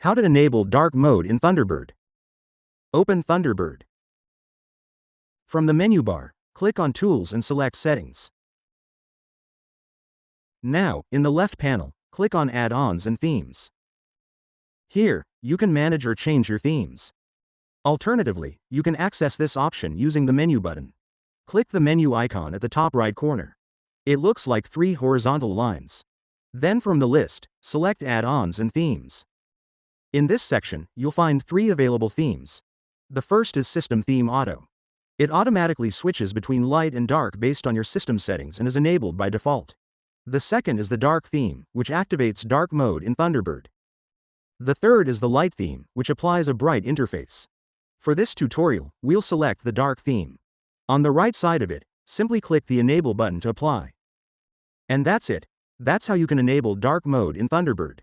How to enable dark mode in Thunderbird. Open Thunderbird. From the menu bar, click on Tools and select Settings. Now, in the left panel, click on Add-ons and Themes. Here, you can manage or change your themes. Alternatively, you can access this option using the menu button. Click the menu icon at the top right corner. It looks like 3 horizontal lines. Then from the list, select Add-ons and Themes. In this section, you'll find 3 available themes. The first is System Theme Auto. It automatically switches between light and dark based on your system settings and is enabled by default. The second is the Dark theme, which activates dark mode in Thunderbird. The third is the Light theme, which applies a bright interface. For this tutorial, we'll select the Dark theme. On the right side of it, simply click the Enable button to apply. And that's it. That's how you can enable dark mode in Thunderbird.